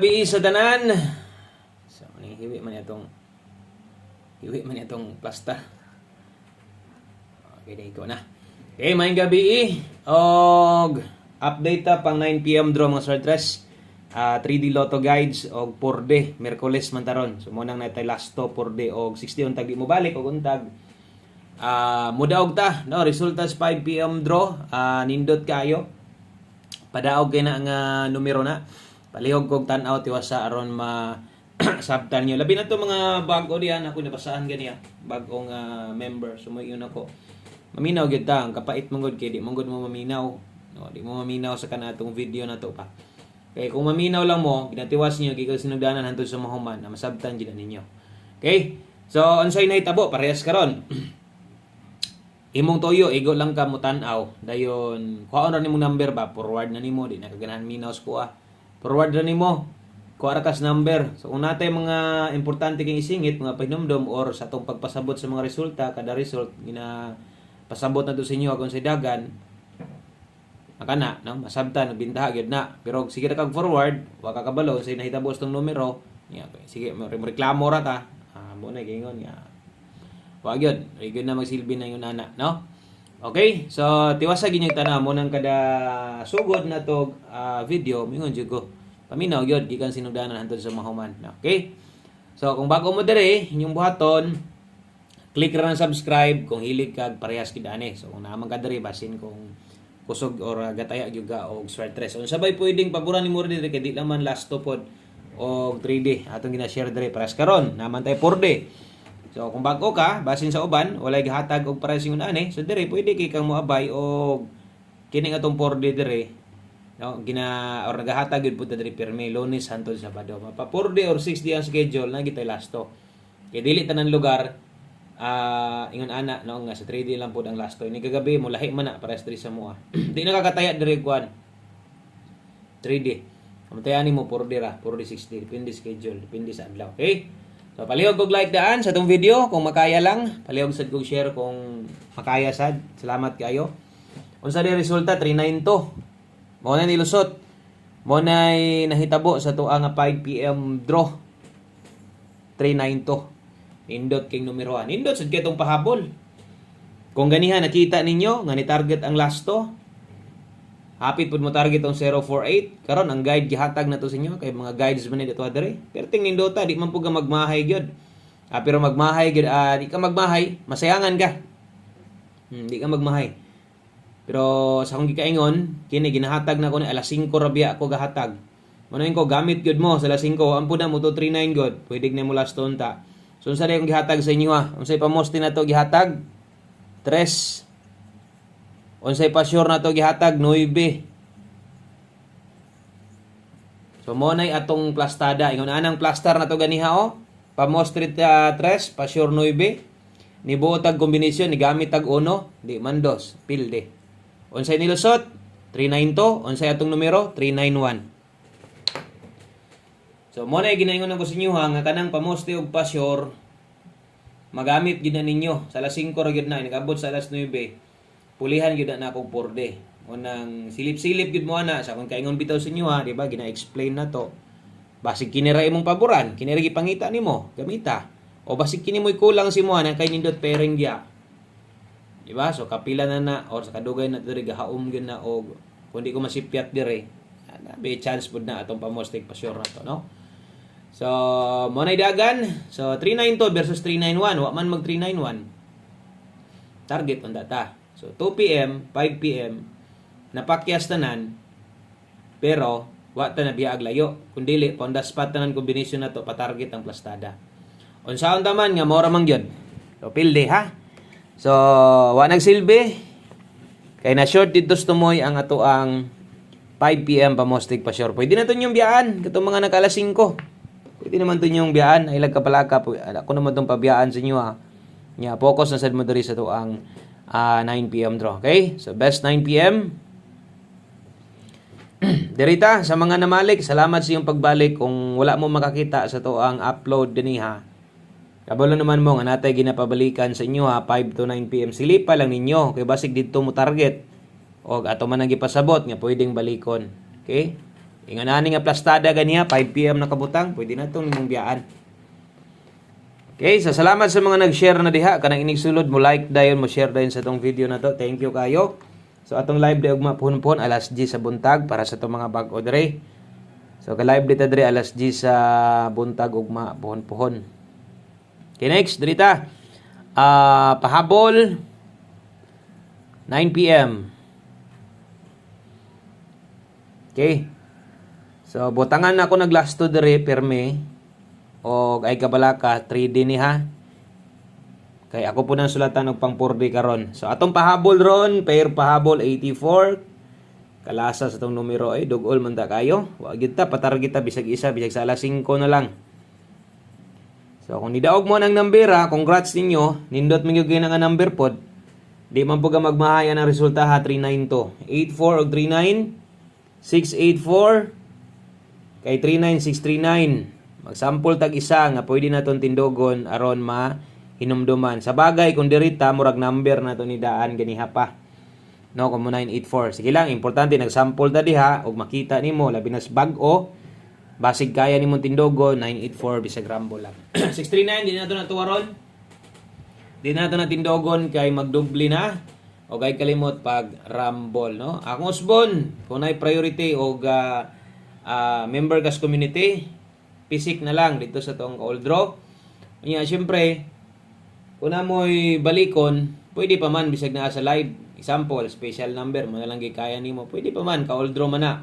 Gabi sa tanan. So, hiwi man itong plasta. Okay, ikaw na. Okay, maayong gabi. Og update ta pang 9 PM draw mga sortress. 3D Lotto Guides og 4D Miyerkules man taron. So mo nang natay last to 4D og 60 untag di mo balik og untag. Mudaog ta, no, resulta sa 5 PM draw. Nindot kayo. Padaog kay na nga numero na. Palihog kog tan-aw tiwasa aron sabtan nyo. Labi na to mga bago diyan ako nabasahan ganiya. Bagong member. Sumayon ako. Maminaw gyud ta, ang kapait mong kay di mong mo maminaw. No, di mo maminaw sa kanatong video na to pa. Kay kung maminaw lang mo, ginatiwas niyo gikan sinugdanan hantud sa mahuman na masabtan gyud ninyo. Okay? So unsay nahitabo parehas karon. Imong toyo igo lang ka mo tan-aw. Dayon kuhaon ra nimong number ba, forward na nimo di na kaganahan minaw sa kuha. Forward na nimo kuha ra kas number. So kung natay mga importante kang isingit, mga pahinumdom or sa atong pagpasabot sa mga resulta, kada result gina pasabot na to sa inyo kung sa dagan. Makana, no? Masabtan, bintaha gyud na. Pero sige ra kag forward, wa ka kabalo say nahitabo tong numero. Yeah, sige, reklamo ra ta. Mo na gingon nga. Wa gyud, gyud na magsilbi na yung ana, no? Okay, so tiwasa ginyong tanan mo nang kada sugod na to video, mingon jud ko. Paminaw gyud gikan sinugdanan hantud sa mahuman. Okay? So kung bago mo dire, inyong buhaton, click ra ng subscribe kung hilig kag parehas gid ani. So kung naman ka dire basin kung kusog or gataya gyud ka og sweatress. Unsabay pwedeng paboran nimo dire kay di lang man last to pod og 3D atong gina-share dire paras karon. Naman tay 4D. So kung bago ka, basin sa uban, walay gihatag og pricing ani. So dire pwede kay kang moabay og kini atong 4D dire. No, or nagahatag gyud pud dire pirmi Lunes hangtod Sabado. Mapa 4D or 6D ang schedule na gitay lasto. Kay dili tanan lugar ingon ana no nga sa 3D lang pud ang lasto. Ini kagabi mo lahi man na para sa sa moa. Di na kakataya dire kuan. 3D. Kamatayan mo 4D ra, 4D 6D depende schedule, depende sa adlaw. Okay? So palihog kog like daan sa tong video kung makaya lang, palihog sad kog share kung makaya sad. Salamat kayo. Unsa di resulta 392. Mo na nilusot. Mo na nahitabo sa tuwa nga 5 PM draw. 392. Nindot king numero 1. Nindot sad kay tong pahabol. Kung ganiha nakita ninyo nga ni target ang lasto. Hapit pud mo target ang 048. Karon ang guide gihatag na to sa inyo kay mga guides man dito adre. Perting nindota di man pud ka magmahay gyud. Pero magmahay gyud di ka magmahay, masayangan ka. Di ka magmahay. Pero sa akong gikaingon, kini ginahatag na ko ni alas 5 rabia ako gahatag. Manayon ko gamit gyud mo sa alas 5, ampo na mo to 39 gyud. Pwede na mo last ta. So unsa day akong gihatag sa inyo ha? Unsay pamoste na to gihatag? 3. Unsay pa sure na to gihatag 9. So mo nay atong plastada. Ingon anang plaster na to ganiha o. Pamoste 3, pa sure 9. Nibuot tag kombinasyon ni gamit tag 1, di man 2, pilde. Unsay nilusot? 392. Unsay atong numero? 391. So mo na ginaingon ko sa inyo ha nga kanang pamoste og pa-sure magamit gyud na ninyo sa alas 5 ra gyud na nagabot sa alas 9. Pulihan gyud na akong 4D. Mo nang silip-silip gyud mo ana sa kung kaingon bitaw sa inyo ha, di ba? Gina-explain na to. Basig kini ra imong paboran, kini ra gipangita nimo, gamita. O basig kini mo'y kulang si mo nang kay nindot pairing gya. Di ba? So kapila na or sa kadugay na diri gahaom gyud na og kun di ko masipyat dire. May chance pud na atong pamostek pa sure na to, no? So, mo na dagan. So, 392 versus 391. Wa man mag 391. Target on data. So, 2 PM, 5 PM, napakyas tanan, pero, wa ta na biyaag layo. Kung dili, on the spot tanan combination na to, patarget ang plastada. Unsaon taman nga, mora man yun. So, pilde, ha? So, wa nagsilbi. Kaya na short dito tumoy ang ato ang 5 PM pamostig pa sure. Pwede na to yung biyaan. Katong mga nakalas 5. Pwede naman to yung biyaan. Ilag ka pala ka. Ako naman itong pabiyaan sa inyo ha. Yeah, focus na sad mo diri sa to ang 9 PM draw. Okay? So, best 9 PM. Dirita, sa mga namalik, salamat sa iyong pagbalik. Kung wala mo makakita sa to ang upload din ha. Kabalo naman mo nga natay ginapabalikan sa inyo ha. 5 to 9 PM. Silipa lang ninyo. Kaya basig dito mo target. O ato man ang ipasabot nga pwedeng balikon. Okay? Ingon ani nga plastada ganiya 5 PM na kabutang, pwede na tong nimong biyaan. Okay, so salamat sa mga nag-share na diha kanang inig sulod mo like dayon mo share dayon sa tong video na to. Thank you kayo. So atong live day ugma puhon-puhon alas 10 sa buntag para sa tong mga bag-o dre. So ka live dita dre alas 10 sa buntag ugma puhon-puhon. Okay, next drita. Pahabol 9 PM. Okay. So butangan na ako naglasto dere perme o ay kabalaka 3D ni ha. Kay ako po nang sulatan og pang 4D karon. So atong pahabol ron, pair pahabol 84. Kalasa sa tong numero ay dugol man ta kayo. Wa gyud ta patarget ta bisag isa bisag sa alas 5 na lang. So kung nidaog mo nang number ha, congrats ninyo. Nindot man gyud kayo nga number pod. Di man po ka magmahaya ng resulta ha 392. 84 og 39 684 kay 39639. Magsample tag isa nga pwede naton tindogon aron hinumduman. Sa bagay kung dirita murag number nato ni daan ganiha pa. No, como 984. Sige lang, importante nagsample ta diha ug makita nimo labi nas bag-o. Basig kaya nimo tindogon 984 bisag rambo lang. 639 di nato natuwaron. Di nato na tindogon kay magdubli na o kay kalimot pag rumble, no? Akong usbon kung nay priority og member gas community, pisik na lang dito sa tong old draw. Nya syempre, kung mo'y balikon, pwede pa man bisag na sa live. Example, special number mo na lang gikaya nimo. Pwede pa man ka old draw man na.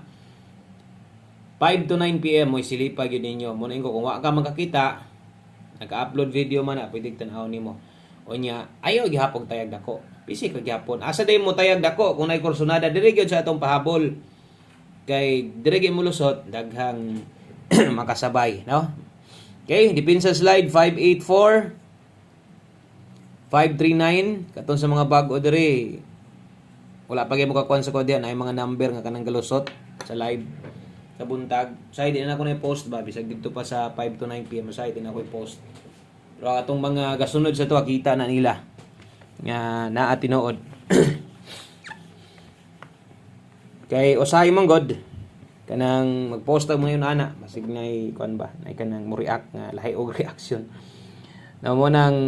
5 to 9 PM mo'y silipag yun ninyo. Muna ko kung wa ka makakita, naka-upload video man na, pwede tan-aw nimo. O nya, ayaw gihapon tayag dako. Pisik ka gihapon. Asa day mo tayag dako kung nay kursonada diri gyud sa atong pahabol. Kay dire mo lusot daghang makasabay, no? Okay, depensa slide 584 539 katon sa mga bag-o dire. Wala pa gyud mo kakuan sa kodian ay mga number nga kanang galusot sa live sa buntag. Side na ako na post ba bisag dito pa sa 5 to 9 PM side na ako i-post. Pero atong mga gasunod sa to kita na nila nga naa tinuod. Kay usahay mong god kanang mag-post mo yun ana basig nay kuan ba nay kanang mo react nga lahi og reaction. Na mo nang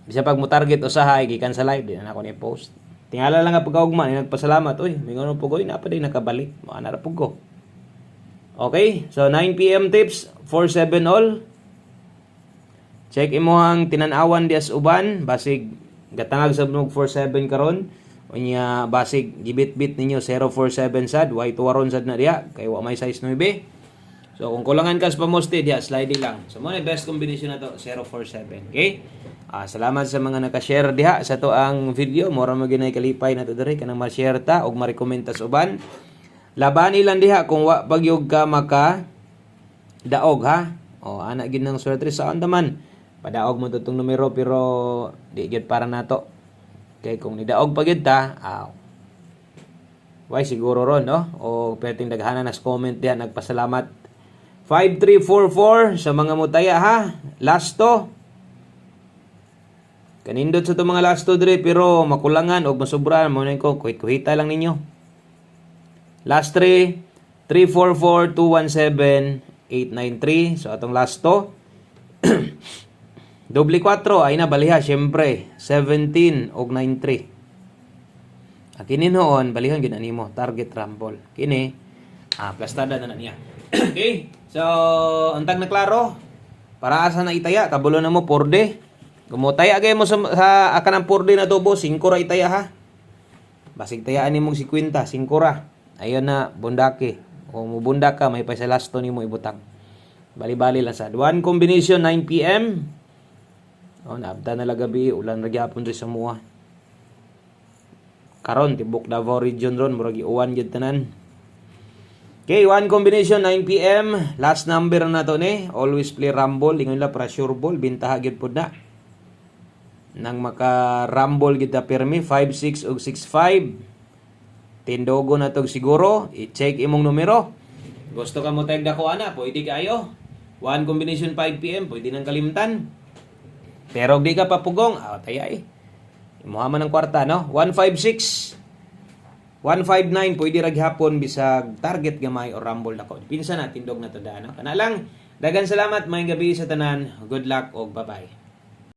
bisa pag mo target usahay gikan sa live din ako ni post. Tingala lang nga pagkaugma ni nagpasalamat oy mingon po ko na pa din nakabalik mo ana ra pug ko. Okay, so 9 PM tips 47 all. Check imohang tinan-awan dias uban basig gatangag sa 47 karon. Unya basig gibit-bit ninyo 047 sad, way tuwaron sad na diha kay wa may size 9. So kung kulangan ka sa pamoste diha sliding lang. So mo na best combination na to 047. Okay? Salamat sa mga naka-share diha sa to ang video. Mora mo ginay kalipay na to diri kanang ma-share ta ug ma-recommend ta sa uban. Labani lang diha kung wa pagyog ka maka daog ha. O ana gid nang suwerte sa andaman. Padaog mo to tong numero pero di gid para nato. Kay kung nidaog pa gyud ta, why siguro ron, no? O pwedeng daghanan nas comment diyan nagpasalamat. 5344 sa mga mutaya ha. Last to. Kanindot sa to mga last to dire pero makulangan og masubran mo nang ko kuhita lang ninyo. Last 3 344 217 893. So atong last to. Doble 4 ay na baliha syempre 17 og 93. Kini noon balihan gid nimo target rumble. Kini plastada na niya. Okay. So untang na klaro para asa na itaya kabulo na mo 4D. Gumutaya gay mo sa akan ang 4D na tubo 5 ra itaya ha. Basig tayaan nimong 50 5 ra. Ayon na bundake. O mubundak ka may pa sa last to nimo ibutang. Bali-bali lang sad. One combination 9 PM. Naabda na lang gabi, ulan ra gyapon ri sa mua. Karon tibok Davao region ron murag uwan gyud tanan. Okay, one combination 9 PM, last number na to ni, always play rumble, ingon la para sure ball, bintaha gyud pud na. Nang maka rumble gyud ta permi 56 ug 65. Tindogo na tog siguro, i-check imong numero. Gusto ka mo tag dako ana, pwede kayo. One combination 5 PM, pwede nang kalimtan. Pero di ka papugong, taya Imuha man ng kwarta, no? 156. 159 pwede ra gyapon bisag target gamay o rumble nako. Pinsa na tindog na to daan. Kana lang. Daghang salamat, maayong gabi sa tanan. Good luck og bye-bye.